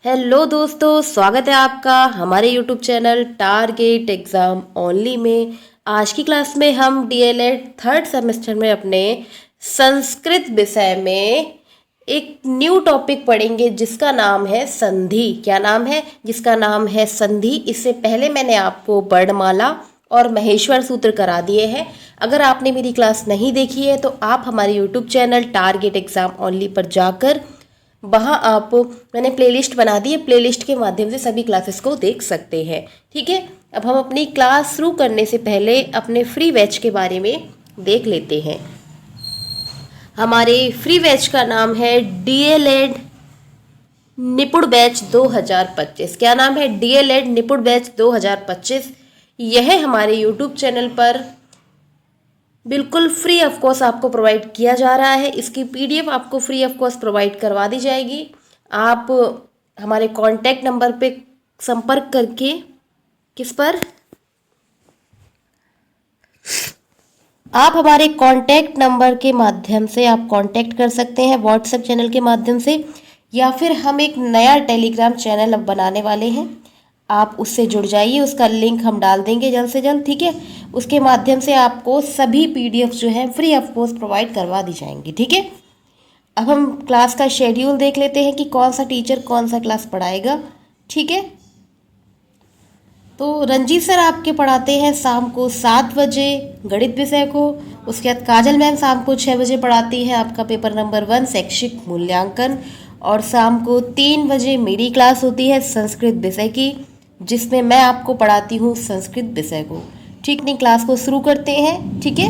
Hello दोस्तों, स्वागत है आपका हमारे YouTube channel target exam only में। आज की क्लास में हम डीएलएड थर्ड सेमेस्टर में अपने संस्कृत विषय में एक न्यू टॉपिक पढ़ेंगे जिसका नाम है संधि। क्या नाम है? जिसका नाम है संधि। इससे पहले मैंने आपको वर्णमाला और महेश्वर सूत्र करा दिए हैं। अगर आपने मेरी क्लास नहीं देखी है तो आप हमारे YouTube channel target exam only पर जाकर वहाँ आप मैंने प्लेलिस्ट बना दी है, प्लेलिस्ट के माध्यम से सभी क्लासेस को देख सकते हैं। ठीक है, अब हम अपनी क्लास शुरू करने से पहले अपने फ्री बैच के बारे में देख लेते हैं। हमारे फ्री बैच का नाम है डीएलएड निपुण बैच 2025। क्या नाम है? डीएलएड निपुण बैच 2025। यह हमारे यूट्यूब चैनल पर बिल्कुल फ्री ऑफ कॉस्ट आपको प्रोवाइड किया जा रहा है। इसकी पीडीएफ आपको फ्री ऑफ कॉस्ट प्रोवाइड करवा दी जाएगी। आप हमारे कांटेक्ट नंबर पे संपर्क करके किस पर आप हमारे कांटेक्ट नंबर के माध्यम से आप कांटेक्ट कर सकते हैं व्हाट्सएप चैनल के माध्यम से, या फिर हम एक नया टेलीग्राम चैनल अब बनाने वाले हैं, आप उससे जुड़ जाइए। उसका लिंक हम डाल देंगे जल्द से जल्द। ठीक है, उसके माध्यम से आपको सभी पीडीएफ जो है फ्री ऑफ कॉस्ट प्रोवाइड करवा दी जाएंगी। ठीक है, अब हम क्लास का शेड्यूल देख लेते हैं कि कौन सा टीचर कौन सा क्लास पढ़ाएगा। ठीक है, तो रंजीत सर आपके पढ़ाते हैं शाम को 7 बजे गणित विषय को। उसके बाद काजल मैम शाम को 6 बजे पढ़ाती है आपका पेपर नंबर 1 शैक्षिक मूल्यांकन। और शाम को 3 बजे मेरी क्लास होती है संस्कृत विषय की, जिसमें मैं आपको पढ़ाती हूँ संस्कृत विषय को। ठीक नहीं, क्लास को शुरू करते हैं। ठीक है,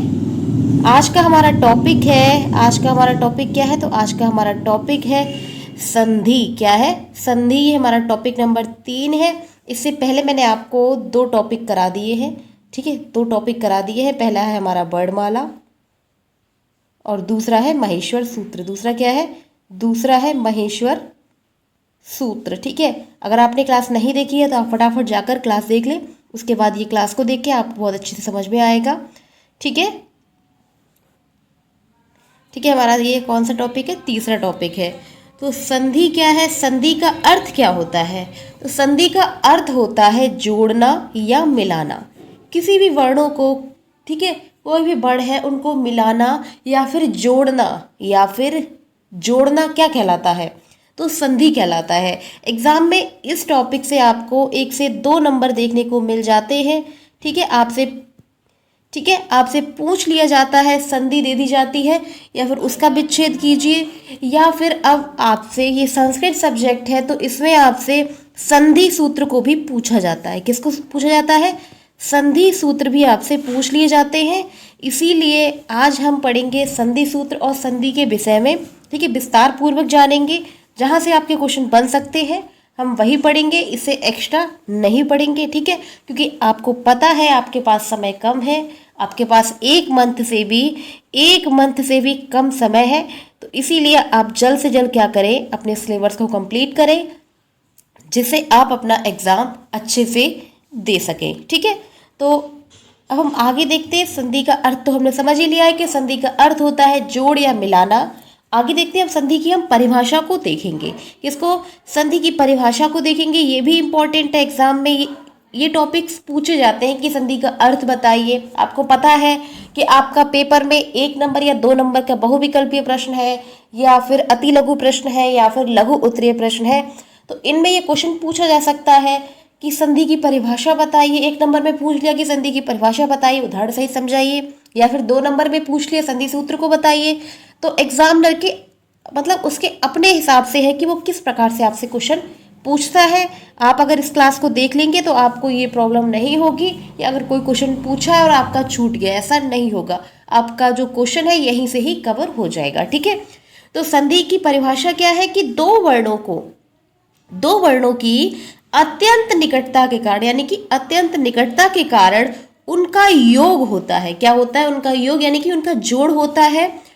आज का हमारा टॉपिक क्या है? तो आज का हमारा टॉपिक है संधि। क्या है? संधि। ये हमारा टॉपिक नंबर 3 है। इससे पहले मैंने आपको 2 टॉपिक करा दिए हैं। ठीक है, 2 टॉपिक करा दिए हैं। पहला है हमारा वर्णमाला और दूसरा है महेश्वर सूत्र। दूसरा क्या है? दूसरा है महेश्वर सूत्र। ठीक है, अगर आपने क्लास नहीं देखी है तो आप फटाफट जाकर क्लास देख लें। उसके बाद ये क्लास को देख के आपको बहुत अच्छे से समझ में आएगा। ठीक है, ठीक है, हमारा ये कौन सा टॉपिक है? तीसरा टॉपिक है। तो संधि क्या है? संधि का अर्थ क्या होता है? तो संधि का अर्थ होता है जोड़ना या मिलाना किसी भी वर्णों को। ठीक है, कोई भी वर्ण है उनको मिलाना या फिर जोड़ना क्या कहलाता है? तो संधि कहलाता है। एग्जाम में इस टॉपिक से आपको 1 से 2 नंबर देखने को मिल जाते हैं। ठीक है, आपसे पूछ लिया जाता है, संधि दे दी जाती है या फिर उसका विच्छेद कीजिए, या फिर अब आपसे ये संस्कृत सब्जेक्ट है तो इसमें आपसे संधि सूत्र को भी पूछा जाता है। किसको पूछा जाता है? संधि सूत्र भी आपसे पूछ लिए जाते हैं। इसीलिए आज हम पढ़ेंगे संधि सूत्र और संधि के विषय में। ठीक है, विस्तार पूर्वक जानेंगे। जहाँ से आपके क्वेश्चन बन सकते हैं हम वही पढ़ेंगे, इससे एक्स्ट्रा नहीं पढ़ेंगे। ठीक है, क्योंकि आपको पता है आपके पास समय कम है, आपके पास एक मंथ से भी कम समय है। तो इसीलिए आप जल्द से जल्द क्या करें, अपने सिलेबस को कंप्लीट करें, जिससे आप अपना एग्ज़ाम अच्छे से दे सकें। ठीक है, तो अब हम आगे देखते हैं। संधि का अर्थ तो हमने समझ ही लिया है कि संधि का अर्थ होता है जोड़ या मिलाना। आगे देखते हैं, अब संधि की हम परिभाषा को देखेंगे। इसको संधि की परिभाषा को देखेंगे, ये भी इम्पोर्टेंट है। एग्जाम में ये टॉपिक्स पूछे जाते हैं कि संधि का अर्थ बताइए। आपको पता है कि आपका पेपर में 1 नंबर या 2 नंबर का बहुविकल्पीय प्रश्न है, या फिर अति लघु प्रश्न है, या फिर लघु उत्तरीय प्रश्न है। तो इनमें ये क्वेश्चन पूछा जा सकता है कि संधि की परिभाषा बताइए। 1 नंबर में पूछ लिया कि संधि की परिभाषा बताइए, उदाहरण सहित समझाइए, या फिर 2 नंबर में पूछ लिया संधि सूत्र को बताइए। तो एग्जामिनर के मतलब उसके अपने हिसाब से है कि वो किस प्रकार से आपसे क्वेश्चन पूछता है। आप अगर इस क्लास को देख लेंगे तो आपको ये प्रॉब्लम नहीं होगी, या अगर कोई क्वेश्चन पूछा है और आपका छूट गया, ऐसा नहीं होगा। आपका जो क्वेश्चन है यहीं से ही कवर हो जाएगा। ठीक है, तो संधि की परिभाषा क्या है कि दो वर्णों की अत्यंत निकटता के कारण, यानी कि अत्यंत निकटता के कारण उनका योग होता है। क्या होता है? उनका योग, यानी कि उनका जोड़ होता है,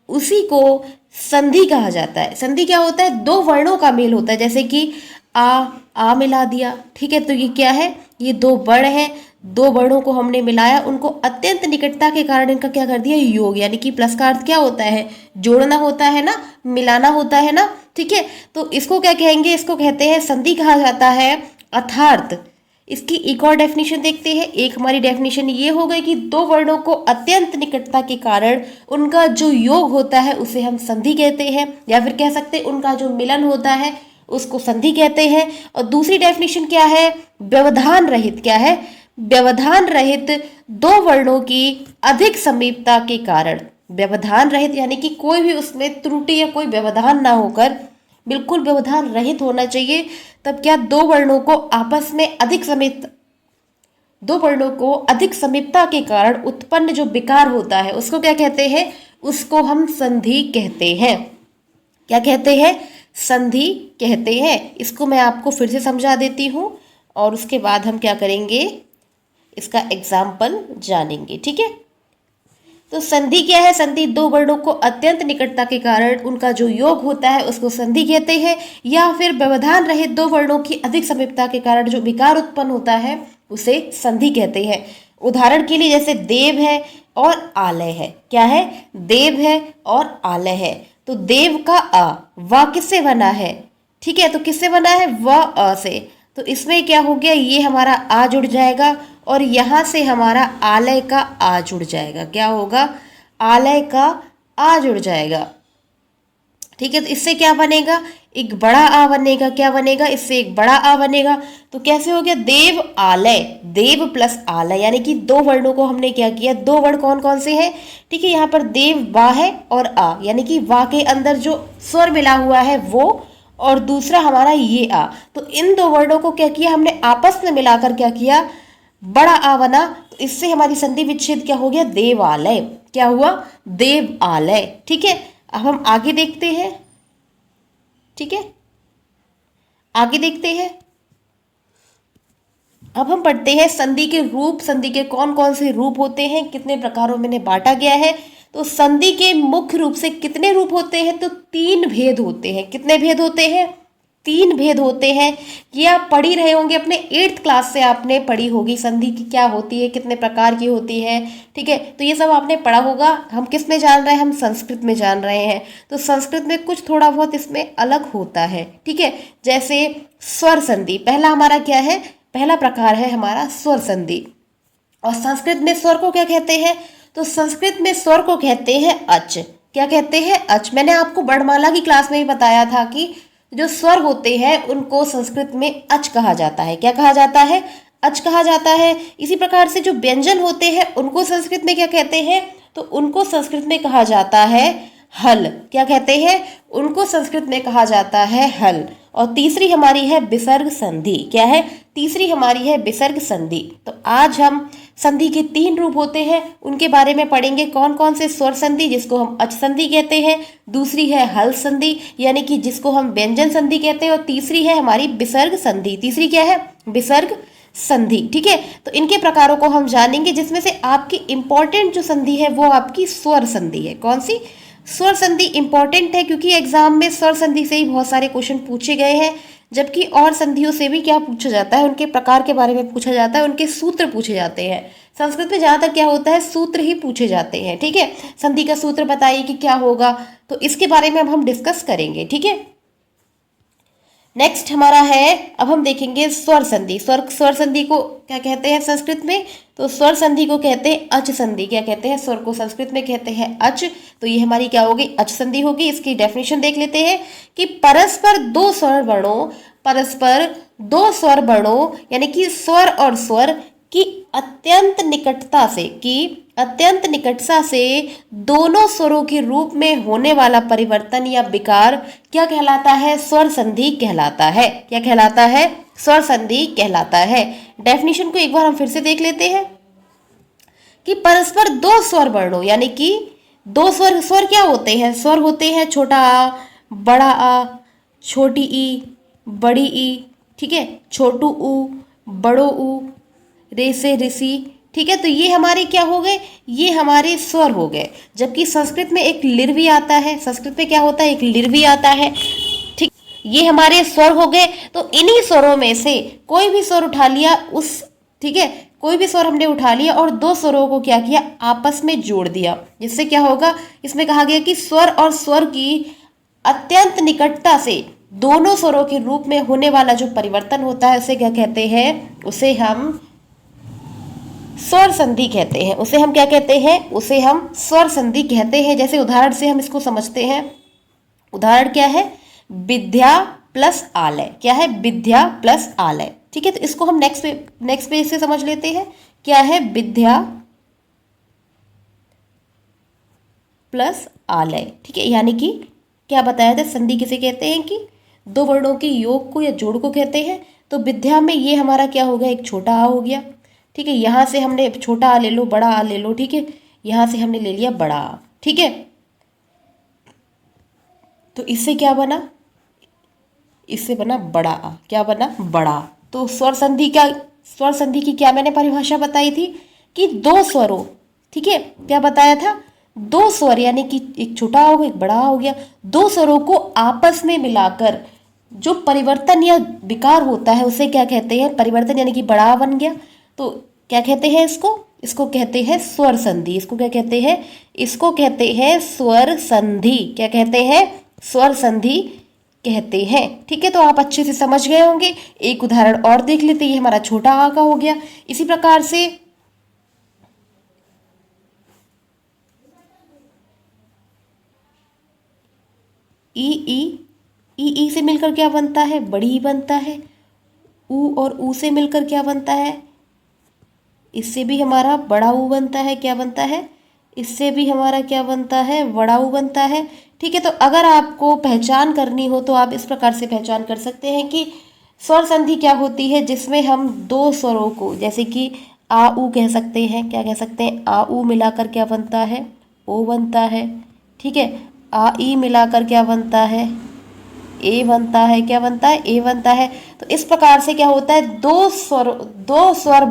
उसी को संधि कहा जाता है। संधि क्या होता है? 2 वर्णों का मेल होता है, जैसे कि आ आ मिला दिया। ठीक है, तो ये क्या है, ये दो वर्ण हैं, दो वर्णों को हमने मिलाया, उनको अत्यंत निकटता के कारण इनका क्या कर दिया, योग। यानी कि प्लस का अर्थ क्या होता है, जोड़ना होता है ना, मिलाना होता है ना। ठीक है, तो इसको क्या कहेंगे, इसको कहते हैं संधि कहा जाता है। अर्थात इसकी एक और डेफिनेशन देखते हैं। एक हमारी डेफिनेशन ये हो गई कि दो वर्णों को अत्यंत निकटता के कारण उनका जो योग होता है उसे हम संधि कहते हैं, या फिर कह सकते हैं उनका जो मिलन होता है उसको संधि कहते हैं। और दूसरी डेफिनेशन क्या है, व्यवधान रहित, क्या है, व्यवधान रहित दो वर्णों की अधिक समीपता के कारण। व्यवधान रहित यानी कि कोई भी उसमें त्रुटि या कोई व्यवधान ना होकर बिल्कुल व्यवधान रहित होना चाहिए। तब क्या, दो वर्णों को आपस में अधिक समीप, दो वर्णों को अधिक समीपता के कारण उत्पन्न जो विकार होता है उसको क्या कहते हैं, उसको हम संधि कहते हैं। क्या कहते हैं, संधि कहते हैं। इसको मैं आपको फिर से समझा देती हूँ और उसके बाद हम क्या करेंगे, इसका एग्जाम्पल जानेंगे। ठीक है, तो संधि क्या है, संधि दो वर्णों को अत्यंत निकटता के कारण उनका जो योग होता है उसको संधि कहते हैं, या फिर व्यवधान रहित दो वर्णों की अधिक समीपता के कारण जो विकार उत्पन्न होता है उसे संधि कहते हैं। उदाहरण के लिए जैसे देव है और आलय है। क्या है, देव है और आलय है। तो देव का आ, वा किससे बना है, ठीक है, तो किससे बना है, व अ से। तो इसमें क्या हो गया, ये हमारा आ जुड़ जाएगा और यहाँ से हमारा आलय का आ जुड़ जाएगा। क्या होगा, आलय का आ जुड़ जाएगा। ठीक है, तो इससे क्या बनेगा, एक बड़ा आ बनेगा। क्या बनेगा, इससे एक बड़ा आ बनेगा। तो कैसे हो गया, देव आलय, देव प्लस आलय, यानी कि दो वर्णों को हमने क्या किया, दो वर्ण कौन कौन से हैं, ठीक है, यहाँ पर देव वा है और आ, यानी कि वा के अंदर जो स्वर मिला हुआ है वो, और दूसरा हमारा ये आ। तो इन दो वर्णों को क्या किया हमने, आपस में मिलाकर क्या किया, बड़ा आ बना। तो इससे हमारी संधि विच्छेद क्या हो गया, देवालय। क्या हुआ, देवालय। ठीक है, अब हम आगे देखते हैं। ठीक है, आगे देखते हैं। अब हम पढ़ते हैं संधि के रूप, संधि के कौन कौन से रूप होते हैं, कितने प्रकारों में इन्हें बांटा गया है। तो संधि के मुख्य रूप से कितने रूप होते हैं, तो तीन भेद होते हैं। कितने भेद होते हैं, तीन भेद होते हैं। ये आप पढ़ ही रहे होंगे, अपने 8th क्लास से आपने पढ़ी होगी संधि की क्या होती है, कितने प्रकार की होती है। ठीक है, तो ये सब आपने पढ़ा होगा। हम किस में जान रहे हैं, हम संस्कृत में जान रहे हैं। तो संस्कृत में कुछ थोड़ा बहुत इसमें अलग होता है। ठीक है, जैसे स्वर संधि, पहला हमारा क्या है, पहला प्रकार है हमारा स्वर संधि। और संस्कृत में स्वर को क्या कहते हैं, तो संस्कृत में स्वर को कहते हैं अच। क्या कहते हैं, अच। मैंने आपको वर्णमाला की क्लास में भी बताया था कि जो स्वर होते हैं उनको संस्कृत में अच कहा जाता है। क्या कहा जाता है, अच कहा जाता है। इसी प्रकार से जो व्यंजन होते हैं उनको संस्कृत में क्या कहते हैं, तो उनको संस्कृत में कहा जाता है हल। क्या कहते हैं, उनको संस्कृत में कहा जाता है हल। और तीसरी हमारी है विसर्ग संधि। क्या है, तीसरी हमारी है विसर्ग संधि। तो आज हम संधि के तीन रूप होते हैं उनके बारे में पढ़ेंगे। कौन कौन से, स्वर संधि जिसको हम अच संधि कहते हैं, दूसरी है हल संधि यानी कि जिसको हम व्यंजन संधि कहते हैं, और तीसरी है हमारी विसर्ग संधि। तीसरी क्या है, विसर्ग संधि। ठीक है, तो इनके प्रकारों को हम जानेंगे, जिसमें से आपकी इंपॉर्टेंट जो संधि है वो आपकी स्वर संधि है। कौन सी, स्वर संधि इंपॉर्टेंट है क्योंकि एग्जाम में स्वर संधि से ही बहुत सारे क्वेश्चन पूछे गए हैं, जबकि और संधियों से भी क्या पूछा जाता है, उनके प्रकार के बारे में पूछा जाता है, उनके सूत्र पूछे जाते हैं। संस्कृत में ज़्यादातर क्या होता है, सूत्र ही पूछे जाते हैं। ठीक है, संधि का सूत्र बताइए कि क्या होगा, तो इसके बारे में अब हम डिस्कस करेंगे। ठीक है, नेक्स्ट हमारा है, अब हम देखेंगे स्वर संधि। स्वर संधि को क्या कहते हैं संस्कृत में, तो स्वर संधि को कहते हैं अच संधि। क्या कहते हैं, स्वर को संस्कृत में कहते हैं अच। तो ये हमारी क्या होगी, अच संधि होगी। इसकी डेफिनेशन देख लेते हैं कि परस्पर दो स्वर वर्णों, परस्पर दो स्वर वर्णों यानी कि स्वर और स्वर की अत्यंत निकटता से, की अत्यंत निकटता से दोनों स्वरों के रूप में होने वाला परिवर्तन या विकार क्या कहलाता है, स्वर संधि कहलाता है। क्या कहलाता है, स्वर संधि कहलाता है। डेफिनेशन को एक बार हम फिर से देख लेते हैं कि परस्पर दो स्वर वर्णों यानी कि दो स्वर, स्वर क्या होते हैं, स्वर होते हैं छोटा आ, बड़ा आ, छोटी ई, बड़ी ई। ठीक है, छोटू ऊ, बड़ो ऊ, रे से ऋषि। ठीक है, तो ये हमारे क्या हो गए, ये हमारे स्वर हो गए। जबकि संस्कृत में एक लिर भी आता है, संस्कृत में क्या होता है, एक लिर भी आता है। ठीक, ये हमारे स्वर हो गए। तो इन्हीं स्वरों में से कोई भी स्वर उठा लिया उस, ठीक है, कोई भी स्वर हमने उठा लिया और दो स्वरों को क्या किया, आपस में जोड़ दिया, जिससे क्या होगा, इसमें कहा गया कि स्वर और स्वर की अत्यंत निकटता से दोनों स्वरों के रूप में होने वाला जो परिवर्तन होता है उसे क्या कहते हैं, उसे हम स्वर संधि कहते हैं। उसे हम क्या कहते हैं, उसे हम स्वर संधि कहते हैं। जैसे उदाहरण से हम इसको समझते हैं। उदाहरण क्या है, विद्या प्लस आलय। क्या है, विद्या प्लस आलय। ठीक है, तो इसको हम नेक्स्ट पेज से समझ लेते हैं। क्या है, विद्या प्लस आलय। ठीक है, यानी कि क्या बताया था, संधि किसे कहते हैं कि दो वर्णों के योग को या जोड़ को कहते हैं। तो विद्या में ये हमारा क्या हो गया, एक छोटा आ हो गया। ठीक है, यहाँ से हमने छोटा आ ले लो, बड़ा आ ले लो। ठीक है, यहाँ से हमने ले लिया बड़ा आ। ठीक है, तो इससे क्या बना, इससे बना बड़ा आ। क्या बना, बड़ा। तो स्वर संधि की क्या मैंने परिभाषा बताई थी कि दो स्वरों, ठीक है, क्या बताया था, दो स्वर यानी कि एक छोटा हो गया, एक बड़ा हो गया, दो स्वरों को आपस में मिलाकर जो परिवर्तन या विकार होता है उसे क्या कहते हैं, परिवर्तन, यानी कि बड़ा बन गया। तो क्या कहते हैं इसको कहते हैं स्वर संधि। इसको क्या कहते हैं, इसको कहते हैं स्वर संधि। क्या कहते हैं, स्वर संधि कहते हैं। ठीक है, तो आप अच्छे से समझ गए होंगे। एक उदाहरण और देख लेते, ये हमारा छोटा आ का हो गया। इसी प्रकार से ई से मिलकर क्या बनता है, बड़ी ही बनता है। ऊ और ऊ से मिलकर क्या बनता है, इससे भी हमारा बड़ा ऊ बनता है। क्या बनता है, इससे भी हमारा क्या बनता है, बड़ा ऊ बनता है। ठीक है, तो अगर आपको पहचान करनी हो तो आप इस प्रकार से पहचान कर सकते हैं कि स्वर संधि क्या होती है, जिसमें हम दो स्वरों को, जैसे कि आ ऊ कह सकते हैं। क्या कह सकते हैं, आ ऊ मिलाकर क्या बनता है, ओ बनता है। ठीक है, आ ई मिलाकर क्या बनता है, ए बनता है। क्या बनता है, ए बनता है। तो इस प्रकार से क्या होता है, दो स्वर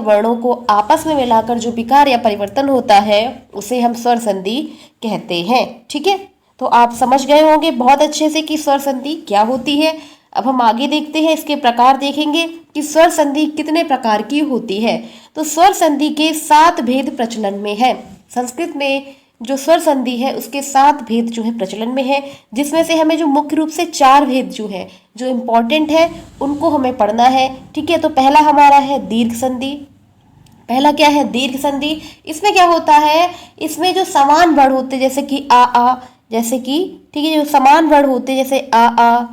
वर्णों को आपस में मिलाकर जो विकार या परिवर्तन होता है उसे हम स्वर संधि कहते हैं। ठीक है, तो आप समझ गए होंगे बहुत अच्छे से कि स्वर संधि क्या होती है। अब हम आगे देखते हैं, इसके प्रकार देखेंगे कि स्वर संधि कितने प्रकार की होती है। तो स्वर संधि के 7 भेद प्रचलन में है। संस्कृत में जो स्वर संधि है उसके 7 भेद जो है प्रचलन में है, जिसमें से हमें जो मुख्य रूप से 4 भेद जो है, जो इम्पोर्टेंट है, उनको हमें पढ़ना है। ठीक है, तो पहला हमारा है दीर्घ संधि। पहला क्या है, दीर्घ संधि। इसमें क्या होता है, इसमें जो समान वर्ण होते हैं, जैसे कि आ, जैसे कि, ठीक है, जो समान वर्ण होते हैं जैसे आ,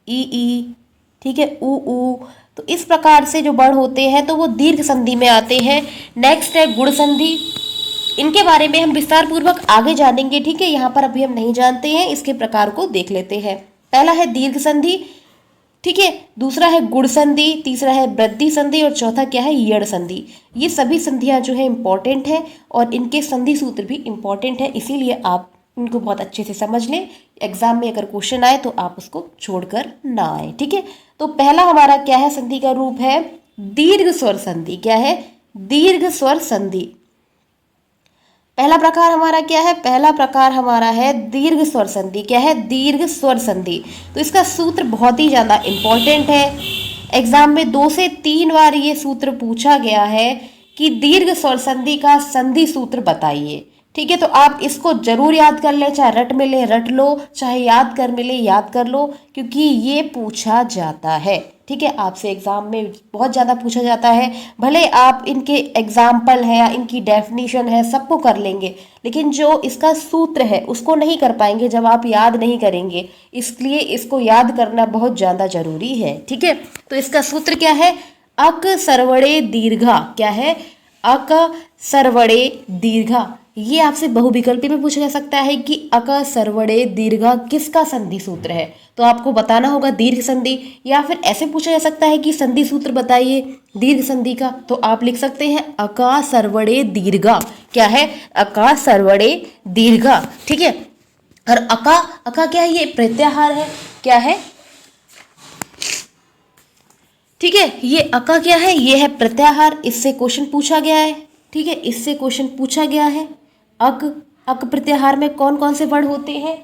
ई, ठीक है, ऊ, तो इस प्रकार से जो वर्ण होते हैं तो वो दीर्घ संधि में आते हैं। नेक्स्ट है गुण संधि। इनके बारे में हम विस्तार पूर्वक आगे जानेंगे। ठीक है, यहाँ पर अभी हम नहीं जानते हैं, इसके प्रकार को देख लेते हैं। पहला है दीर्घ संधि, ठीक है, दूसरा है गुण संधि, तीसरा है वृद्धि संधि और चौथा क्या है, यड़ संधि। ये सभी संधियां जो है इंपॉर्टेंट है और इनके संधि सूत्र भी इंपॉर्टेंट है, इसीलिए आप इनको बहुत अच्छे से समझ लें। एग्जाम में अगर क्वेश्चन आए तो आप उसको छोड़कर ना आए। ठीक है, तो पहला हमारा क्या है, संधि का रूप है दीर्घ स्वर संधि। क्या है, दीर्घ स्वर संधि। पहला प्रकार हमारा क्या है, पहला प्रकार हमारा है दीर्घ स्वर संधि। क्या है, दीर्घ स्वर संधि। तो इसका सूत्र बहुत ही ज़्यादा इंपॉर्टेंट है। एग्जाम में 2 से 3 बार ये सूत्र पूछा गया है कि दीर्घ स्वर संधि का संधि सूत्र बताइए। ठीक है, तो आप इसको जरूर याद कर लें, चाहे रट मिले रट लो, चाहे याद कर मिले याद कर लो, क्योंकि ये पूछा जाता है। ठीक है, आपसे एग्जाम में बहुत ज़्यादा पूछा जाता है। भले आप इनके एग्जाम्पल है या इनकी डेफिनेशन है सबको कर लेंगे, लेकिन जो इसका सूत्र है उसको नहीं कर पाएंगे जब आप याद नहीं करेंगे। इसलिए इसको याद करना बहुत ज़्यादा जरूरी है। ठीक है, तो इसका सूत्र क्या है, अक सर्वणे दीर्घा। क्या है, अक सर्वणे दीर्घा। ये आपसे बहुविकल्पी में पूछा जा सकता है कि अक सर्वणे दीर्घा किसका संधि सूत्र है, तो आपको बताना होगा दीर्घ संधि। या फिर ऐसे पूछा जा सकता है कि संधि सूत्र बताइए दीर्घ संधि का, तो आप लिख सकते हैं अका सर्वणे दीर्घा। क्या है, अका सर्वणे दीर्घा। ठीक है, और अका क्या है, ये प्रत्याहार है। क्या है, ठीक है, ये अका क्या है, ये है प्रत्याहार। इससे क्वेश्चन पूछा गया है। ठीक है, इससे क्वेश्चन पूछा गया है। अक प्रत्याहार में कौन कौन से वर्ण होते हैं,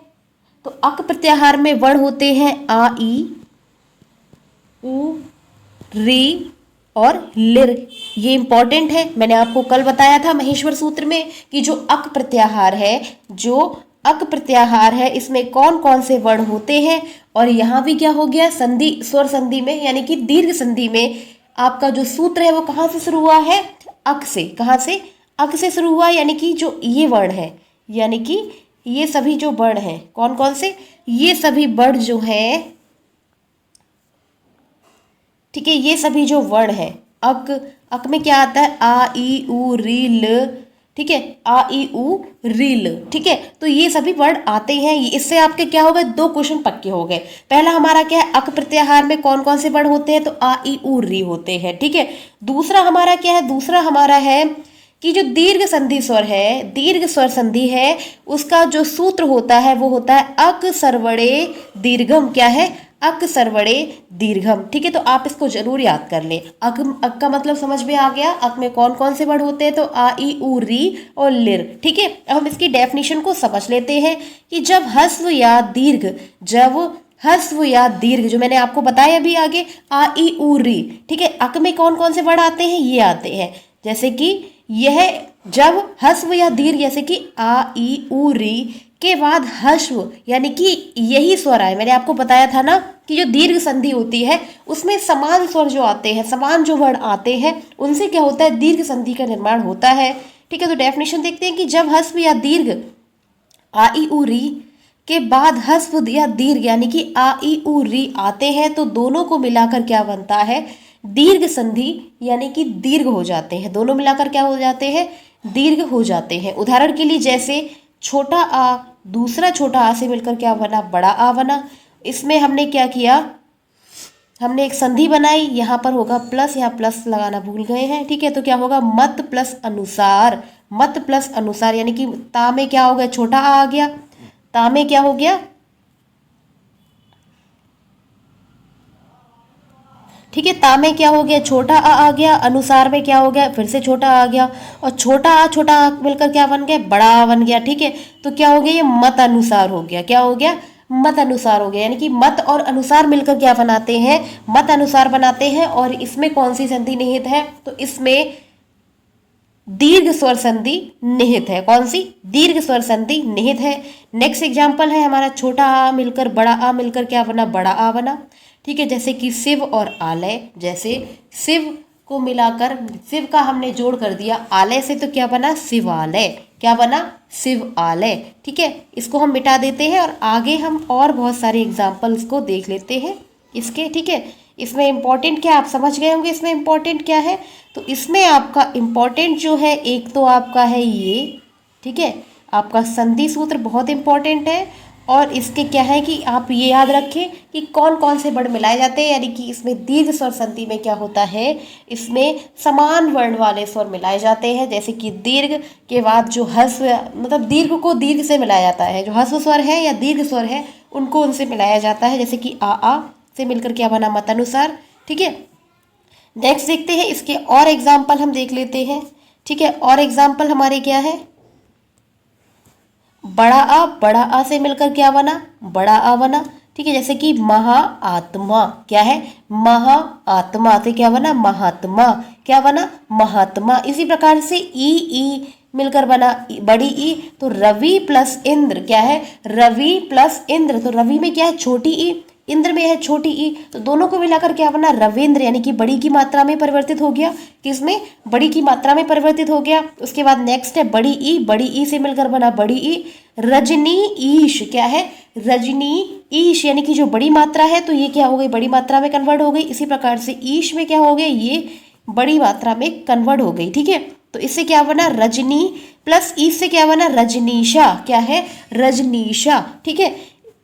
तो अक प्रत्याहार में वर्ण होते हैं आ, ई, उ, री और लिर। ये इंपॉर्टेंट है, मैंने आपको कल बताया था महेश्वर सूत्र में कि जो अक प्रत्याहार है, जो अक प्रत्याहार है इसमें कौन कौन से वर्ण होते हैं। और यहाँ भी क्या हो गया, संधि, स्वर संधि में यानी कि दीर्घ संधि में आपका जो सूत्र है वो कहाँ से शुरू हुआ है, अक से। कहाँ से, अक से शुरू हुआ, यानी कि जो ये वर्ण है, यानी कि ये सभी जो वर्ण हैं, कौन कौन से, ये सभी वर्ण जो है, ठीक है, ये सभी जो वर्ण है, अक, अक में क्या आता है, आ, ई, उ, री, ल, ठीक है, आ, ई, उ, री, ल, ठीक है। तो ये सभी वर्ण आते हैं, इससे आपके क्या हो गए, 2 क्वेश्चन पक्के हो गए। पहला हमारा क्या है, अक प्रत्याहार में कौन कौन से वर्ण होते हैं, तो आ, ई, उ, री होते हैं, ठीक है। दूसरा हमारा क्या है, दूसरा हमारा है कि जो दीर्घ संधि स्वर है, दीर्घ स्वर संधि है, उसका जो सूत्र होता है वो होता है अक सर्वणे दीर्घम। क्या है, अक सर्वणे दीर्घम, ठीक है। तो आप इसको जरूर याद कर लें। अक का मतलब समझ में आ गया, अक में कौन कौन से वर्ण होते हैं, तो आ, ई, उ, री और लिर, ठीक है। अब हम इसकी डेफिनेशन को समझ लेते हैं कि जब ह्रस्व या दीर्घ, जब ह्रस्व या दीर्घ, जो मैंने आपको बताया अभी आगे, आ, ई, उ, री, ठीक है, अक में कौन कौन से वर्ण आते हैं, ये आते हैं, जैसे कि यह जब ह्रस्व या दीर्घ, जैसे कि आ, ई, उ, री के बाद ह्रस्व, यानी कि यही स्वर आए। मैंने आपको बताया था ना कि जो दीर्घ संधि होती है उसमें समान स्वर जो आते हैं, समान जो वर्ण आते हैं, उनसे क्या होता है, दीर्घ संधि का निर्माण होता है, ठीक है। तो डेफिनेशन देखते हैं कि जब ह्रस्व या दीर्घ आ, ई, उ, री के बाद ह्रस्व या दीर्घ यानी कि आ, ई, उ, री आते हैं, तो दोनों को मिलाकर क्या बनता है, दीर्घ संधि, यानी कि दीर्घ हो जाते हैं। दोनों मिलाकर क्या हो जाते हैं, दीर्घ हो जाते हैं। उदाहरण के लिए जैसे छोटा आ दूसरा छोटा आ से मिलकर क्या बना, बड़ा आ बना। इसमें हमने क्या किया, हमने एक संधि बनाई, यहाँ पर होगा प्लस, यहाँ प्लस लगाना भूल गए हैं, ठीक है। तो क्या होगा, मत प्लस अनुसार, मत प्लस अनुसार, यानी कि ता में क्या हो गया, छोटा आ गया, ता में क्या हो गया, ठीक है, ता में क्या हो गया, छोटा आ गया, अनुसार में क्या हो गया, फिर से छोटा आ गया, और छोटा आ मिलकर क्या बन गया, बड़ा आ बन गया, ठीक है। तो क्या हो गया, ये मत अनुसार हो गया, क्या हो गया, मत अनुसार हो गया। यानी कि मत और अनुसार मिलकर क्या बनाते हैं, मत अनुसार बनाते हैं। और इसमें कौन सी संधि निहित है, तो इसमें दीर्घ स्वर संधि निहित है। कौन सी, दीर्घ स्वर संधि निहित है। नेक्स्ट एग्जाम्पल है हमारा, छोटा आ मिलकर बड़ा आ मिलकर क्या बना, बड़ा आ बना, ठीक है। जैसे कि शिव और आलय, जैसे शिव को मिलाकर, शिव का हमने जोड़ कर दिया आलय से, तो क्या बना, शिवालय, क्या बना, शिवालय, ठीक है। इसको हम मिटा देते हैं और आगे हम और बहुत सारे एग्जाम्पल्स को देख लेते हैं इसके, ठीक है। इसमें इंपॉर्टेंट क्या, आप समझ गए होंगे इसमें इंपॉर्टेंट क्या है। तो इसमें आपका इंपॉर्टेंट जो है, एक तो आपका है ये, ठीक है, आपका संधि सूत्र बहुत इंपॉर्टेंट है। और इसके क्या है कि आप ये याद रखें कि कौन कौन से वर्ण मिलाए जाते हैं, यानी कि इसमें दीर्घ स्वर संधि में क्या होता है, इसमें समान वर्ण वाले स्वर मिलाए जाते हैं। जैसे कि दीर्घ के बाद जो ह्रस्व, मतलब दीर्घ को दीर्घ से मिलाया जाता है, जो ह्रस्व स्वर है या दीर्घ स्वर है उनको उनसे मिलाया जाता है। जैसे कि आ से मिलकर क्या बना, मत अनुसार, ठीक है। नेक्स्ट देखते हैं, इसके और एग्जाम्पल हम देख लेते हैं, ठीक है। और एग्जाम्पल हमारे क्या है, बड़ा आ से मिलकर क्या बना, बड़ा आ बना, ठीक है। जैसे कि महाआत्मा, क्या है, महाआत्मा से क्या बना, महात्मा, क्या बना, महात्मा। इसी प्रकार से ई मिलकर बना बड़ी ई, तो रवि प्लस इंद्र, क्या है, रवि प्लस इंद्र, तो रवि में क्या है, छोटी ई, इंद्र में है छोटी ई, तो दोनों को मिलाकर क्या बना, रविंद्र, यानी कि बड़ी की मात्रा में परिवर्तित हो गया, किसमें, बड़ी की मात्रा में परिवर्तित हो गया। उसके बाद नेक्स्ट है बड़ी ई से मिलकर बना बड़ी ई, रजनी ईश, क्या है, रजनी ईश, यानी कि जो बड़ी मात्रा है तो ये क्या हो गई, बड़ी मात्रा में कन्वर्ट हो गई। इसी प्रकार से ईश में क्या हो गया, ये बड़ी मात्रा में कन्वर्ट हो गई, ठीक है। तो इससे क्या बना, रजनी प्लस ईश से क्या बना, रजनीशा, क्या है, रजनीशा, ठीक है।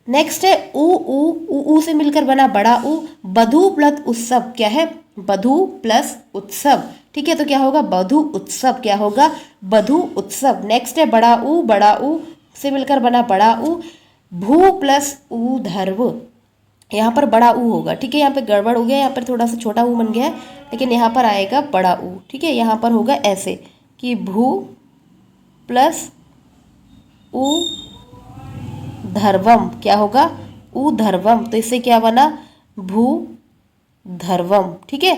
नेक्स्ट है ऊ से मिलकर बना बड़ा ऊ, बधु प्लस उत्सव, क्या है, बधु प्लस उत्सव, ठीक है। तो क्या होगा, बधु उत्सव, क्या होगा, बधु उत्सव। नेक्स्ट है बड़ा ऊ से मिलकर बना बड़ा ऊ, भू प्लस ऊ धर्व, यहाँ पर बड़ा ऊ होगा, ठीक है। यहाँ पे गड़बड़ हो गया, यहाँ पर थोड़ा सा छोटा ऊ बन गया है, लेकिन यहाँ पर आएगा बड़ा ऊ, ठीक है। यहाँ पर होगा ऐसे कि भू प्लस ऊ धर्वम, क्या होगा, ऊ धर्वम, तो इससे क्या बना, भू धर्वम। ठीक है,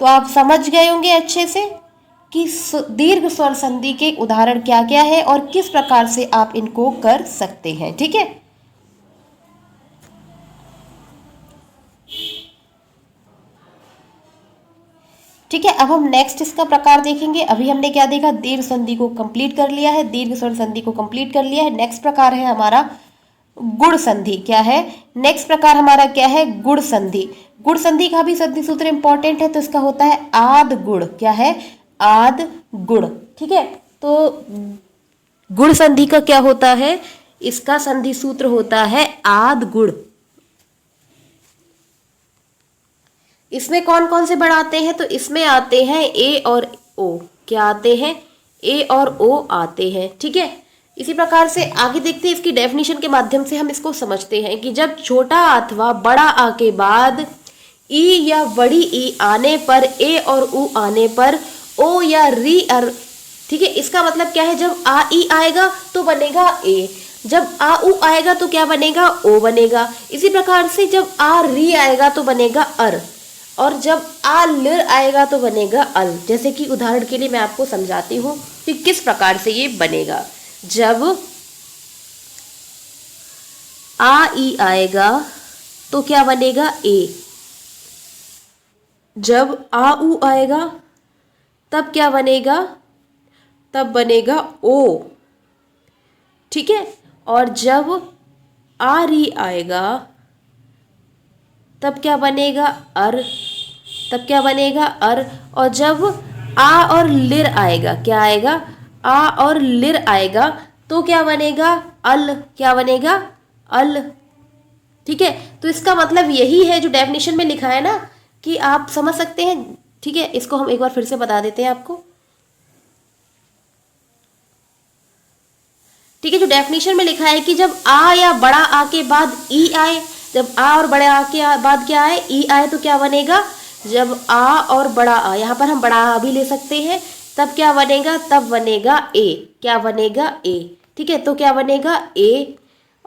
तो आप समझ गए होंगे अच्छे से कि दीर्घ स्वर संधि के उदाहरण क्या क्या है और किस प्रकार से आप इनको कर सकते हैं। ठीक है, ठीक है, अब हम नेक्स्ट इसका प्रकार देखेंगे। अभी हमने क्या देखा, दीर्घ संधि को कंप्लीट कर लिया है, दीर्घ स्वर संधि को कंप्लीट कर लिया है। नेक्स्ट प्रकार है हमारा गुण संधि। क्या है नेक्स्ट प्रकार हमारा, क्या है, गुण संधि। गुण संधि का भी संधि सूत्र इंपॉर्टेंट है, तो इसका होता है आद गुण। क्या है, आद गुण। ठीक है, तो गुण संधि का क्या होता है, इसका संधि सूत्र होता है आद गुण। इसमें कौन कौन से बढ़ आते हैं, तो इसमें आते हैं ए और ओ। क्या आते हैं, ए और ओ आते हैं। ठीक है, इसी प्रकार से आगे देखते हैं, इसकी डेफिनेशन के माध्यम से हम इसको समझते हैं कि जब छोटा अथवा बड़ा आ के बाद ई या बड़ी ई आने पर, ए और उ आने पर ओ या री अर, ठीक है, इसका मतलब क्या है, जब आ ई आएगा तो बनेगा ए, जब आ उ आएगा तो क्या बनेगा, ओ बनेगा। इसी प्रकार से जब आ री आएगा तो बनेगा अर, और जब आ लिर आएगा तो बनेगा अल। जैसे कि उदाहरण के लिए मैं आपको समझाती हूँ कि किस प्रकार से ये बनेगा। जब आ ई आएगा तो क्या बनेगा, ए। जब आ उ आएगा तब क्या बनेगा, तब बनेगा ओ। ठीक है, और जब आ री आएगा तब क्या बनेगा, अर, तब क्या बनेगा, अर। और जब आ और लिर आएगा, क्या आएगा, आ और लिर आएगा तो क्या बनेगा, अल। क्या बनेगा, अल। ठीक है, तो इसका मतलब यही है जो डेफिनेशन में लिखा है ना, कि आप समझ सकते हैं। ठीक है, इसको हम एक बार फिर से बता देते हैं आपको। ठीक है, जो डेफिनेशन में लिखा है कि जब आ या बड़ा आ के बाद ई आए, जब आ और बड़े आ के बाद क्या आए, ई आए, तो क्या बनेगा, जब आ और बड़ा आ, यहाँ पर हम बड़ा आ भी ले सकते हैं, तब क्या बनेगा, तब बनेगा ए। क्या बनेगा, ए। ठीक है, तो क्या बनेगा, ए।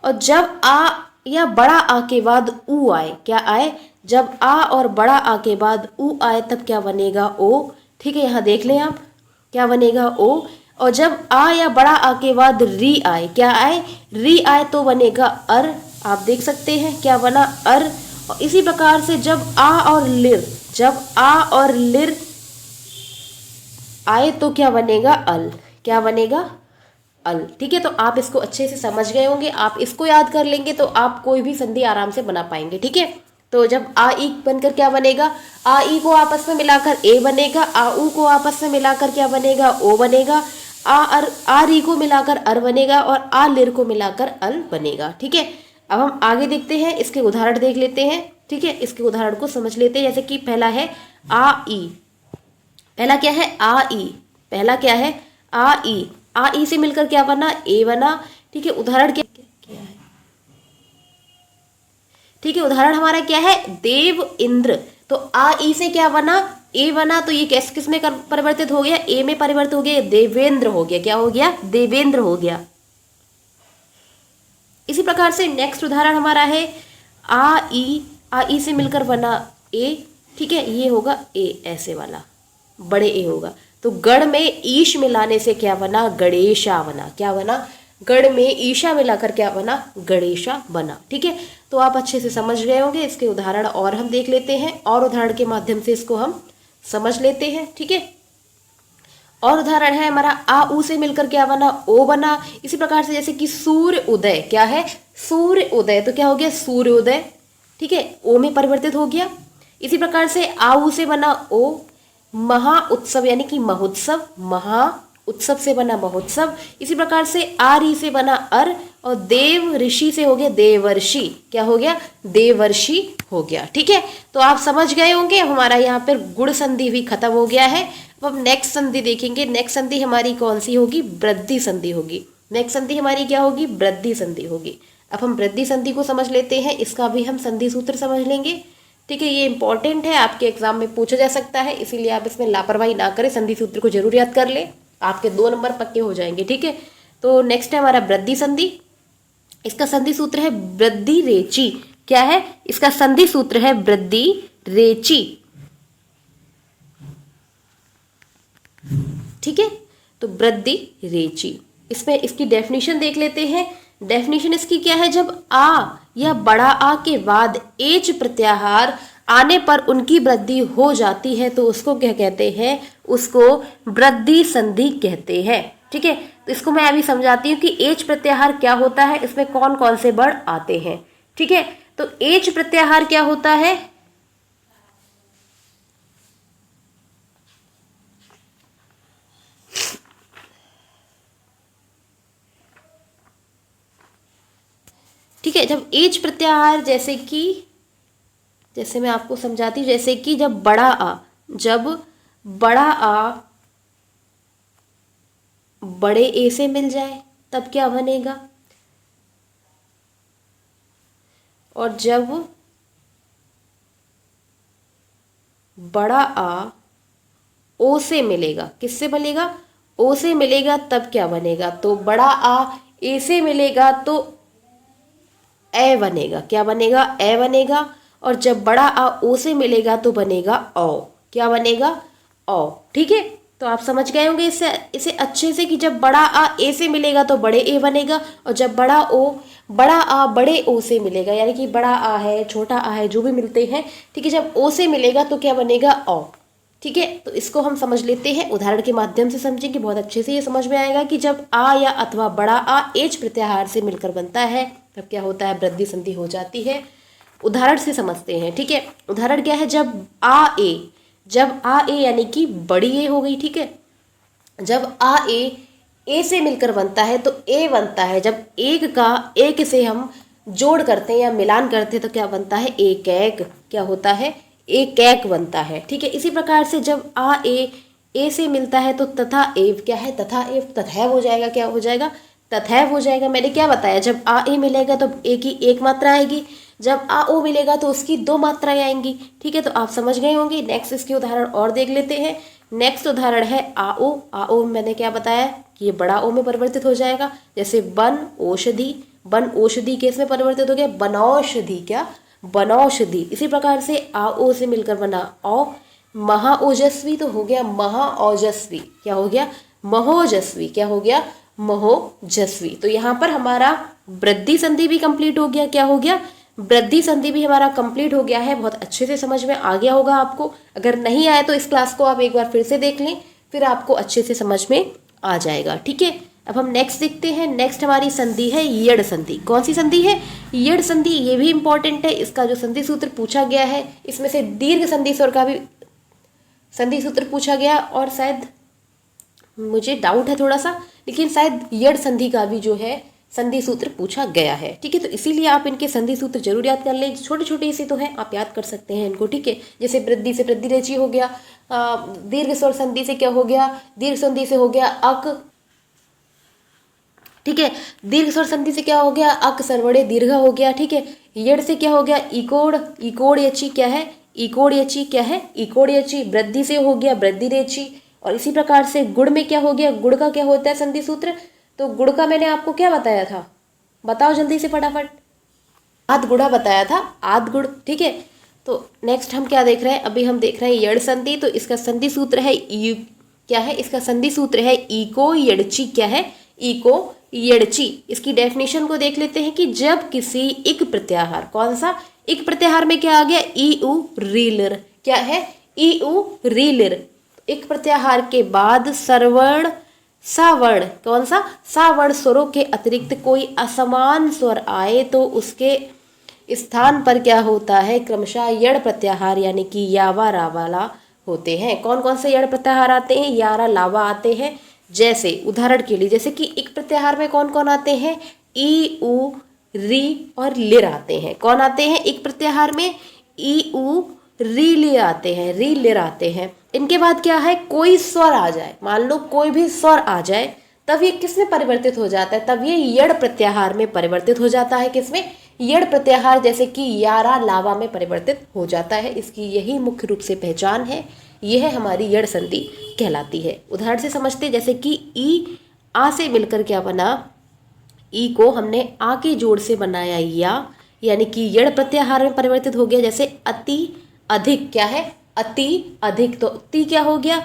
और जब आ या बड़ा आ के बाद ऊ आए, क्या आए, जब आ और बड़ा आ के बाद ऊ आए तब क्या बनेगा, ओ। ठीक है, यहाँ देख लें आप, क्या बनेगा, ओ। और जब आ या बड़ा आ के बाद री आए, क्या आए, री आए तो बनेगा अर। आप देख सकते हैं क्या बना, अर। और इसी प्रकार से जब आ और लिर, जब आ और लिर आए तो क्या बनेगा, अल। क्या बनेगा, अल। ठीक है, तो आप इसको अच्छे से समझ गए होंगे। आप इसको याद कर लेंगे तो आप कोई भी संधि आराम से बना पाएंगे। ठीक है, तो जब आ ई बनकर क्या बनेगा, आ ई को आपस में मिलाकर ए बनेगा, आ उ को आपस में मिलाकर क्या बनेगा, ओ बनेगा, आ री को मिलाकर अर बनेगा, और आ लिर को मिलाकर अल बनेगा। ठीक है, अब हम आगे देखते हैं, इसके उदाहरण देख लेते हैं। ठीक है, इसके उदाहरण को समझ लेते हैं। जैसे कि पहला है आ ई, पहला क्या है, आ ई, पहला क्या है, आ ई, आ ई से मिलकर क्या बना, ए बना। ठीक है, उदाहरण क्या है, ठीक है, उदाहरण हमारा क्या है, देव इंद्र। तो आ ई से क्या बना, ए बना, तो ये किस में परिवर्तित हो गया, ए में परिवर्तित हो गया, देवेंद्र हो गया। क्या हो गया, देवेंद्र हो गया। इसी प्रकार से नेक्स्ट उदाहरण हमारा है आ ई से मिलकर बना ए। ठीक है, ये होगा ए, ऐसे वाला बड़े ए होगा। तो गढ़ में ईश मिलाने से क्या बना, गणेशा बना। क्या बना, गढ़ में ईशा मिलाकर क्या बना, गणेशा बना। ठीक है, तो आप अच्छे से समझ गए होंगे। इसके उदाहरण और हम देख लेते हैं, और उदाहरण के माध्यम से इसको हम समझ लेते हैं। ठीक है, और उदाहरण है हमारा आ ऊ से मिलकर क्या बना, ओ बना। इसी प्रकार से जैसे कि सूर्य उदय, क्या है, सूर्य उदय, तो क्या हो गया, सूर्य उदय। ठीक है, ओ में परिवर्तित हो गया। इसी प्रकार से आ ऊ से बना ओ, महा उत्सव यानी कि महोत्सव, महा उत्सव से बना महोत्सव। इसी प्रकार से आ री से बना अर, और देव ऋषि से हो गया देवर्षि। क्या हो गया, देवर्षि हो गया। ठीक है, तो आप समझ गए होंगे। अब हमारा यहाँ पर गुण संधि भी खत्म हो गया है। अब हम नेक्स्ट संधि देखेंगे। नेक्स्ट संधि हमारी कौन सी होगी, वृद्धि संधि होगी। नेक्स्ट संधि हमारी क्या होगी, वृद्धि संधि होगी। अब हम वृद्धि संधि को समझ लेते हैं, इसका भी हम संधि सूत्र समझ लेंगे। ठीक है, ये इंपॉर्टेंट है, आपके एग्जाम में पूछा जा सकता है, इसीलिए आप इसमें लापरवाही ना करें, संधि सूत्र को जरूर याद कर ले, आपके 2 नंबर पक्के हो जाएंगे। ठीक है, तो नेक्स्ट है हमारा वृद्धि संधि। इसका संधि सूत्र है वृद्धि रेची। क्या है इसका संधि सूत्र? है वृद्धि रेची। ठीक है, तो वृद्धि रेची। इसमें इसकी डेफिनेशन देख लेते हैं। डेफिनेशन इसकी क्या है? जब आ या बड़ा आ के बाद एच प्रत्याहार आने पर उनकी वृद्धि हो जाती है तो उसको क्या कहते हैं? उसको वृद्धि संधि कहते हैं। ठीक है, तो इसको मैं अभी समझाती हूँ कि एच प्रत्याहार क्या होता है, इसमें कौन कौन से वर्ड आते हैं। ठीक है, तो एच प्रत्याहार क्या होता है? ठीक है, जब एच प्रत्याहार जैसे मैं आपको समझाती हूँ, जैसे कि जब बड़ा आ बड़े ए से मिल जाए तब क्या बनेगा? और जब बड़ा आ ओ से मिलेगा, किससे मिलेगा? ओ से मिलेगा तब क्या बनेगा? तो बड़ा आ ए से मिलेगा तो ए बनेगा। क्या बनेगा? ए बनेगा। और जब बड़ा आ ओ से मिलेगा तो बनेगा औ। क्या बनेगा? औ। ठीक है, तो आप समझ गए होंगे इसे अच्छे से कि जब बड़ा आ ए से मिलेगा तो बड़े ए बनेगा, और जब बड़ा आ बड़े ओ से मिलेगा, यानी कि बड़ा आ है, छोटा आ है, जो भी मिलते हैं, ठीक है, जब ओ से मिलेगा तो क्या बनेगा? औ। ठीक है, तो इसको हम समझ लेते हैं, उदाहरण के माध्यम से समझेंगे, बहुत अच्छे से ये समझ में आएगा कि जब आ या अथवा बड़ा आ एच प्रत्याहार से मिलकर बनता है तब क्या होता है? वृद्धि संधि हो जाती है। उदाहरण से समझते हैं। ठीक है, उदाहरण क्या है? जब आ ए यानी कि बड़ी ए हो गई। ठीक है, जब आ ए से मिलकर बनता है तो ए बनता है। जब एक से हम जोड़ करते हैं या मिलान करते हैं तो क्या बनता है? एक एक। क्या होता है? एक एक बनता है। ठीक है, इसी प्रकार से जब आ ए से मिलता है तो तथा एव क्या है? तथा एव तथैव हो जाएगा। क्या हो जाएगा? तथैव हो जाएगा। मैंने क्या बताया? जब आ ए मिलेगा तो ए की एक मात्रा आएगी, जब आ ओ मिलेगा तो उसकी दो मात्राएं आएंगी। ठीक है, तो आप समझ गए होंगे। नेक्स्ट इसके उदाहरण और देख लेते हैं। नेक्स्ट उदाहरण है आ ओ मैंने क्या बताया कि ये बड़ा ओ में परिवर्तित हो जाएगा। जैसे बन औषधि केस में परिवर्तित हो गया बनौषधि। क्या? बनौषधि। इसी प्रकार से आ ओ से मिलकर बना औ। महाओजस्वी तो हो गया महाओजस्वी। क्या हो गया? महोजस्वी। क्या हो गया? महोजस्वी। तो यहाँ पर हमारा वृद्धि संधि भी कंप्लीट हो गया। क्या हो गया? वृद्धि संधि भी हमारा कंप्लीट हो गया है। बहुत अच्छे से समझ में आ गया होगा आपको। अगर नहीं आया तो इस क्लास को आप एक बार फिर से देख लें, फिर आपको अच्छे से समझ में आ जाएगा। ठीक है, अब हम नेक्स्ट देखते हैं। नेक्स्ट हमारी संधि है यड़ संधि। कौन सी संधि है? यड़ संधि। ये भी इंपॉर्टेंट है। इसका जो संधि सूत्र पूछा गया है, इसमें से दीर्घ संधि स्वर का भी संधि सूत्र पूछा गया, और शायद मुझे डाउट है थोड़ा सा, लेकिन शायद यड़ संधि का भी जो है संधि सूत्र पूछा गया है। ठीक है, तो इसीलिए आप इनके संधि सूत्र जरूर याद कर लें। छोटे छोटे से तो हैं, आप याद कर सकते हैं इनको। ठीक है, जैसे वृद्धि से वृद्धि रेची हो गया, दीर्घ स्वर संधि से क्या हो गया? दीर्घ संधि से हो गया अक। ठीक है, दीर्घ स्वर संधि से क्या हो गया? अक सरवड़े दीर्घ हो गया। ठीक है, यड़ से क्या हो गया? इकोड़ यची। क्या है? इकोड़ यची। क्या है? इकोड़ यची। वृद्धि से हो गया वृद्धि रेची। और इसी प्रकार से गुड़ में क्या हो गया? गुड़ का क्या होता है संधि सूत्र? तो गुड़ का मैंने आपको क्या बताया था? बताओ जल्दी से फटाफट। आध गुड़ा बताया था, आध गुड़। ठीक है, तो नेक्स्ट हम क्या देख रहे हैं? अभी हम देख रहे हैं यड़ संधि। तो इसका संधि सूत्र है क्या है? इसका संधि सूत्र है इको यड़ची। क्या है? इको यड़ची। इसकी डेफिनेशन को देख लेते हैं कि जब किसी इक प्रत्याहार, कौन सा इक प्रत्याहार में क्या आ गया? ई उ रीलर। क्या है? ई उ रीलर। इक प्रत्याहार के बाद सरवर्ण सावर्ण, कौन सा? सावर्ण स्वरों के अतिरिक्त कोई असमान स्वर आए तो उसके स्थान पर क्या होता है? क्रमशः यड़ प्रत्याहार यानी कि यावा रावाला होते हैं। कौन कौन से यड़ प्रत्याहार आते हैं? यारा लावा आते हैं। जैसे उदाहरण के लिए, जैसे कि इक प्रत्याहार में कौन कौन आते हैं? ई उ री और लिर आते हैं। कौन आते हैं इक प्रत्याहार में? ई उ री लिर आते हैं, री लिर आते हैं। इनके बाद क्या है? कोई स्वर आ जाए, मान लो कोई भी स्वर आ जाए, तब ये किस में परिवर्तित हो जाता है? तब ये यड़ प्रत्याहार में परिवर्तित हो जाता है। किसमें? यड़ प्रत्याहार, जैसे कि यारा लावा में परिवर्तित हो जाता है। इसकी यही मुख्य रूप से पहचान है। यह हमारी यड़ संधि कहलाती है। उदाहरण से समझते, जैसे कि ई आ से मिलकर क्या बना, ई को हमने आ के जोड़ से बनाया या, यानी कि यड़ प्रत्याहार में परिवर्तित हो गया। जैसे अति अधिक, क्या है, अति अधिक, तो ती क्या हो गया,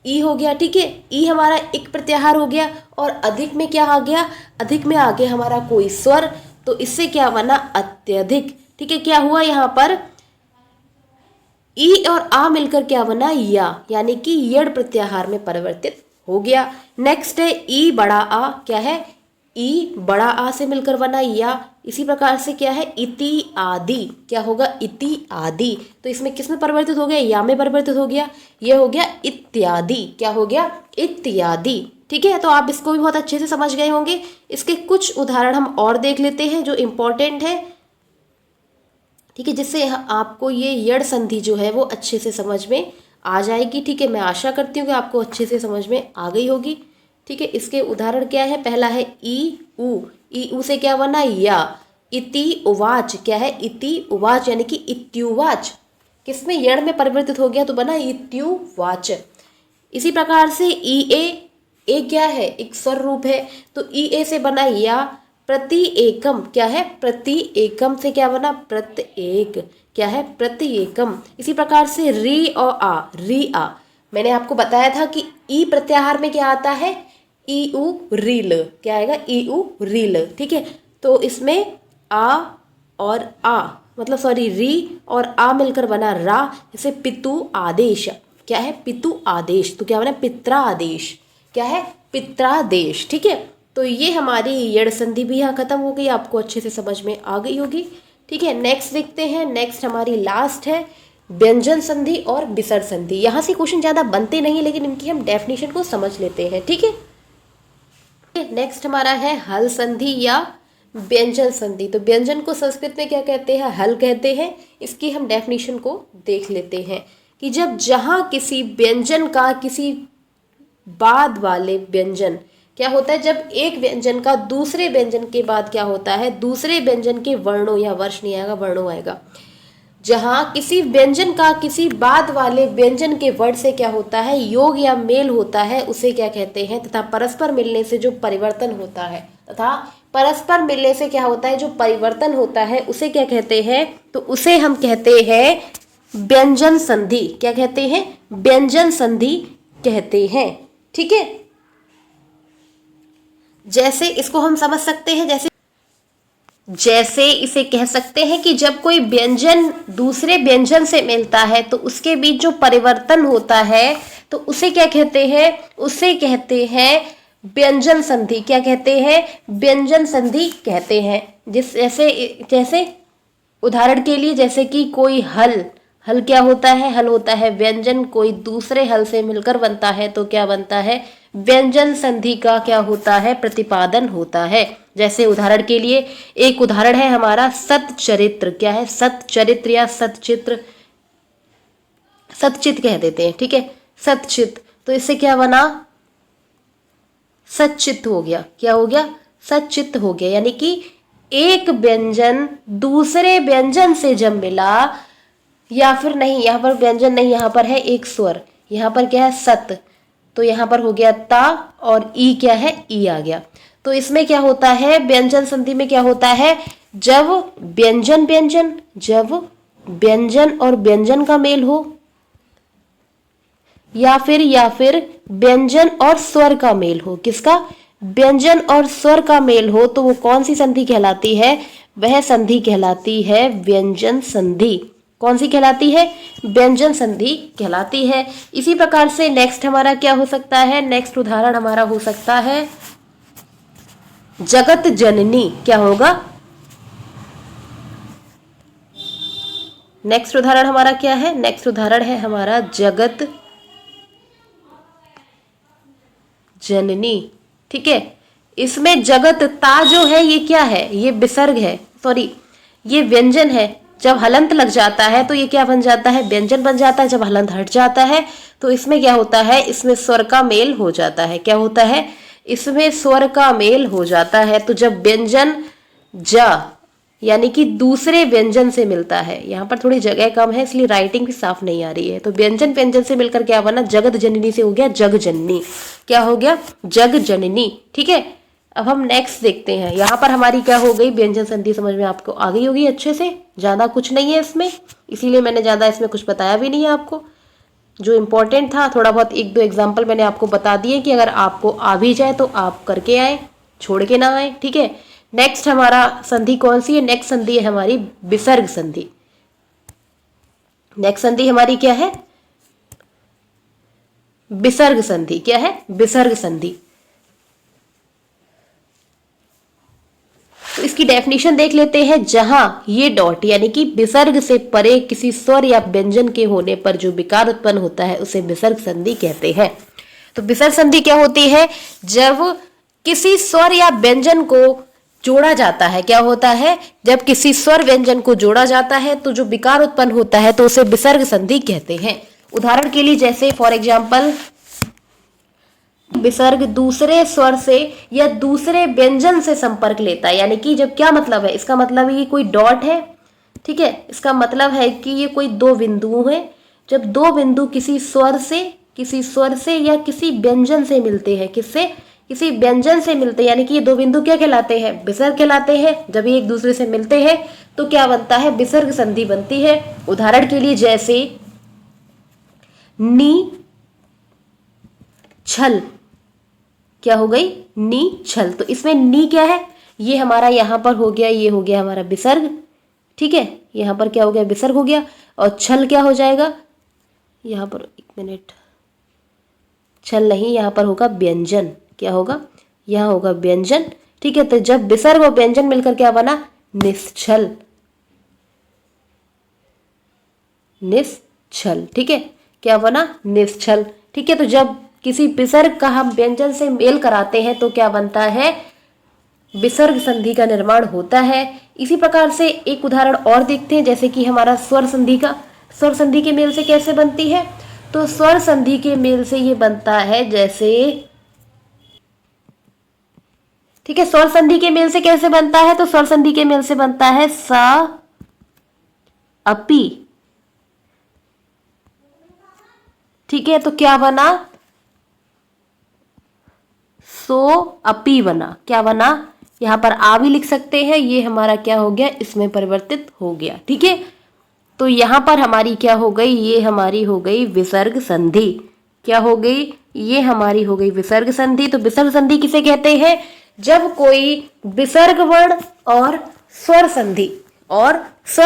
ई हो गया। ठीक है, ई हमारा एक प्रत्याहार हो गया, और अधिक में क्या आ गया, अधिक में आ गया हमारा कोई स्वर, तो इससे क्या बना, अत्यधिक। ठीक है, क्या हुआ यहाँ पर, ई और आ मिलकर क्या बना, या, यानी कि यड़ प्रत्याहार में परिवर्तित हो गया। नेक्स्ट है ई बड़ा आ, क्या है, ई बड़ा आ से मिलकर बना या। इसी प्रकार से क्या है, इति आदि, क्या होगा, इति आदि, तो इसमें किस में परिवर्तित हो गया, या में परिवर्तित हो गया, ये हो गया इत्यादि, क्या हो गया, इत्यादि। ठीक है, तो आप इसको भी बहुत अच्छे से समझ गए होंगे। इसके कुछ उदाहरण हम और देख लेते हैं जो इम्पोर्टेंट है। ठीक है, जिससे आपको ये यड़ संधि जो है वो अच्छे से समझ में आ जाएगी। ठीक है, मैं आशा करती हूँ कि आपको अच्छे से समझ में आ गई होगी। ठीक है, इसके उदाहरण क्या है, पहला है ई ऊ से क्या बना, या। इति उवाच, क्या है, इति उवाच, यानी कि इत्युवाच, किसमें, यड़ में परिवर्तित हो गया तो बना इत्युवाच। इसी प्रकार से ई ए क्या है, एक स्वर रूप है, तो ई ए से बना या। प्रति एकम, क्या है, प्रति एकम से क्या बना, प्रत्येक, क्या है, प्रति एकम। इसी प्रकार से री और आ, री आ, मैंने आपको बताया था कि ई प्रत्याहार में क्या आता है, ई उ रील, क्या आएगा, ई उ रील। ठीक है, तो इसमें आ और आ, मतलब सॉरी, री और आ मिलकर बना रा, जैसे पितु आदेश, क्या है, पितु आदेश, तो क्या बना, पित्रादेश, क्या है, पित्रादेश। ठीक है, तो ये हमारी यड़ संधि भी यहाँ खत्म हो गई, आपको अच्छे से समझ में आ गई होगी। ठीक है, नेक्स्ट देखते हैं। नेक्स्ट हमारी लास्ट है व्यंजन संधि और विसर्ग संधि। यहाँ से क्वेश्चन ज़्यादा बनते नहीं, लेकिन इनकी हम डेफिनेशन को समझ लेते हैं। ठीक है, नेक्स्ट हमारा है हल संधि या व्यंजन संधि। तो व्यंजन को संस्कृत में क्या कहते हैं, हल कहते हैं। इसकी हम डेफिनेशन को देख लेते हैं कि जब जहाँ किसी व्यंजन का किसी बाद वाले व्यंजन, क्या होता है, जब एक व्यंजन का दूसरे व्यंजन के बाद क्या होता है, दूसरे व्यंजन के वर्णों, या वर्ष नहीं आएगा, वर्णों आएगा, जहाँ किसी व्यंजन का किसी बाद वाले व्यंजन के वर्ण से क्या होता है, योग या मेल होता है, उसे क्या कहते हैं, तथा परस्पर मिलने से जो परिवर्तन होता है, तथा परस्पर मिलने से क्या होता है, जो परिवर्तन होता है, उसे क्या कहते हैं, तो उसे हम कहते हैं व्यंजन संधि। क्या कहते हैं, व्यंजन संधि कहते हैं। ठीक है, जैसे इसको हम समझ सकते हैं, जैसे इसे कह सकते हैं कि जब कोई व्यंजन दूसरे व्यंजन से मिलता है तो उसके बीच जो परिवर्तन होता है, तो उसे क्या कहते हैं, उसे कहते हैं व्यंजन संधि। क्या कहते हैं, व्यंजन संधि कहते हैं। जैसे उदाहरण के लिए, जैसे कि कोई हल क्या होता है, हल होता है व्यंजन, कोई दूसरे हल से मिलकर बनता है तो क्या बनता है, व्यंजन संधि का क्या होता है, प्रतिपादन होता है। जैसे उदाहरण के लिए एक उदाहरण है हमारा सतचरित्र। क्या है, सतचरित्र या सतचित्र, सतचित कह देते हैं। ठीक है, सतचित, तो इससे क्या बना, सचित हो गया। क्या हो गया, सचित हो गया, यानी कि एक व्यंजन दूसरे व्यंजन से जब मिला, या फिर नहीं, यहाँ पर व्यंजन नहीं, यहाँ पर है एक स्वर, यहाँ पर क्या है, सत, तो यहाँ पर हो गया ता, और ई क्या है, ई आ गया। तो इसमें क्या होता है, व्यंजन संधि में क्या होता है, जब जब व्यंजन और व्यंजन का मेल हो, या फिर व्यंजन और स्वर का मेल हो। किसका, व्यंजन और स्वर का मेल हो, तो वो कौन सी संधि कहलाती है, वह संधि कहलाती है व्यंजन संधि। कौन सी कहलाती है, व्यंजन संधि कहलाती है। इसी प्रकार से नेक्स्ट हमारा क्या हो सकता है, नेक्स्ट उदाहरण हमारा हो सकता है जगत जननी। क्या होगा, नेक्स्ट उदाहरण हमारा क्या है, नेक्स्ट उदाहरण है हमारा जगत जननी। ठीक है, इसमें जगत ता जो है ये क्या है, ये विसर्ग है, सॉरी ये व्यंजन है। जब हलंत लग जाता है तो ये क्या बन जाता है, व्यंजन बन जाता है। जब हलंत हट जाता है तो इसमें क्या होता है, इसमें स्वर का मेल हो जाता है। क्या होता है, इसमें स्वर का मेल हो जाता है। तो जब व्यंजन ज यानी कि दूसरे व्यंजन से मिलता है। यहाँ पर थोड़ी जगह कम है इसलिए राइटिंग भी साफ नहीं आ रही है। तो व्यंजन व्यंजन से मिलकर क्या बना, जगत जननी से हो गया जग जननी। क्या हो गया, जग जननी। ठीक है, अब हम नेक्स्ट देखते हैं। यहाँ पर हमारी क्या हो गई, व्यंजन संधि समझ में आपको आ गई होगी अच्छे से, ज्यादा कुछ नहीं है इसमें, इसीलिए मैंने ज्यादा इसमें कुछ बताया भी नहीं है आपको। जो इम्पोर्टेंट था थोड़ा बहुत एक दो एग्जाम्पल मैंने आपको बता दिए कि अगर आपको आ भी जाए तो आप करके आए, छोड़ के ना आए। ठीक है, नेक्स्ट हमारा संधि कौन सी है, नेक्स्ट संधि है हमारी विसर्ग संधि। नेक्स्ट संधि हमारी क्या है, विसर्ग संधि। क्या है, विसर्ग संधि। तो इसकी डेफिनेशन देख लेते हैं। जहां ये डॉट यानी कि विसर्ग से परे किसी स्वर या व्यंजन के होने पर जो विकार उत्पन्न होता है उसे विसर्ग संधि कहते हैं। तो विसर्ग संधि क्या होती है, जब किसी स्वर या व्यंजन को जोड़ा जाता है। क्या होता है, जब किसी स्वर व्यंजन को जोड़ा जाता है तो जो विकार उत्पन्न होता है तो उसे विसर्ग संधि कहते हैं। उदाहरण के लिए जैसे फॉर एग्जाम्पल विसर्ग दूसरे स्वर से या दूसरे व्यंजन से संपर्क लेता है। यानी कि जब क्या मतलब है, इसका मतलब है कि कोई डॉट है। ठीक है, इसका मतलब है कि ये कोई दो बिंदु हैं। जब दो बिंदु किसी स्वर से या किसी व्यंजन से मिलते हैं, किससे, किसी व्यंजन से मिलते हैं, यानी कि ये दो बिंदु क्या कहलाते हैं, विसर्ग कहलाते हैं। जब ये एक दूसरे से मिलते हैं तो क्या बनता है, विसर्ग संधि बनती है। उदाहरण के लिए जैसे नी छल, क्या हो गई, नी छल। तो इसमें नी क्या है, ये हमारा यहां पर हो गया, ये हो गया हमारा विसर्ग। ठीक है, यहां पर क्या हो गया, विसर्ग हो गया। और छल क्या हो जाएगा, यहां पर एक मिनट, छल नहीं, यहां पर होगा व्यंजन। क्या होगा, यहां होगा व्यंजन। ठीक है, तो जब विसर्ग और व्यंजन मिलकर क्या बना, निश्चल, निश्चल। ठीक है, क्या बना, निश्चल। ठीक है, तो जब किसी विसर्ग का हम व्यंजन से मेल कराते हैं तो क्या बनता है, विसर्ग संधि का निर्माण होता है। इसी प्रकार से एक उदाहरण और देखते हैं, जैसे कि हमारा स्वर संधि का। स्वर संधि के मेल से कैसे बनती है, तो स्वर संधि के मेल से ये बनता है जैसे, ठीक है, स्वर संधि के मेल से कैसे बनता है, तो स्वर संधि के मेल से बनता है स अपी। ठीक है, तो क्या बना, सो अपी बना। क्या बना, यहां पर आ भी लिख सकते हैं, ये हमारा क्या हो गया, इसमें परिवर्तित हो गया। ठीक है, तो यहां पर हमारी क्या हो गई, ये हमारी हो गई विसर्ग संधि। क्या हो गई, ये हमारी हो गई विसर्ग संधि। तो विसर्ग संधि किसे कहते हैं, जब कोई विसर्ग वर्ण और स्वर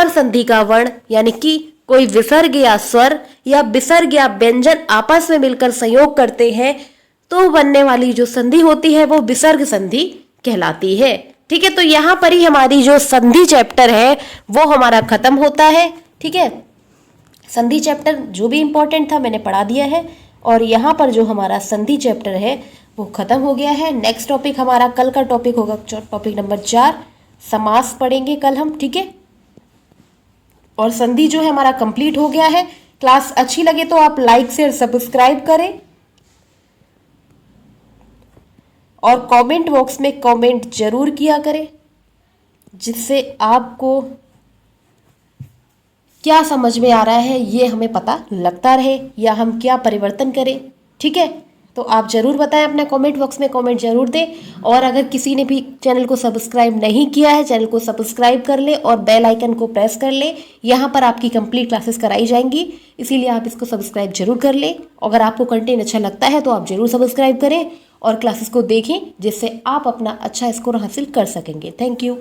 संधि का वर्ण यानी कि कोई विसर्ग या स्वर या विसर्ग या व्यंजन आपस में मिलकर संयोग करते हैं तो बनने वाली जो संधि होती है वो विसर्ग संधि कहलाती है। ठीक है, तो यहां पर ही हमारी जो संधि चैप्टर है वो हमारा खत्म होता है। ठीक है, संधि चैप्टर जो भी इंपॉर्टेंट था मैंने पढ़ा दिया है और यहाँ पर जो हमारा संधि चैप्टर है वो खत्म हो गया है। नेक्स्ट टॉपिक हमारा कल का टॉपिक होगा टॉपिक नंबर 4, समास पढ़ेंगे कल हम। ठीक है, और संधि जो है हमारा कंप्लीट हो गया है। क्लास अच्छी लगे तो आप लाइक शेयर सब्सक्राइब करें और कमेंट बॉक्स में कमेंट जरूर किया करें, जिससे आपको क्या समझ में आ रहा है ये हमें पता लगता रहे या हम क्या परिवर्तन करें। ठीक है, तो आप जरूर बताएं, अपना कमेंट बॉक्स में कमेंट जरूर दें। और अगर किसी ने भी चैनल को सब्सक्राइब नहीं किया है, चैनल को सब्सक्राइब कर ले और बेल आइकन को प्रेस कर ले। यहाँ पर आपकी कंप्लीट क्लासेस कराई जाएंगी, इसीलिए आप इसको सब्सक्राइब जरूर कर ले। अगर आपको कंटेंट अच्छा लगता है तो आप जरूर सब्सक्राइब करें और क्लासेस को देखें, जिससे आप अपना अच्छा स्कोर हासिल कर सकेंगे। Thank you.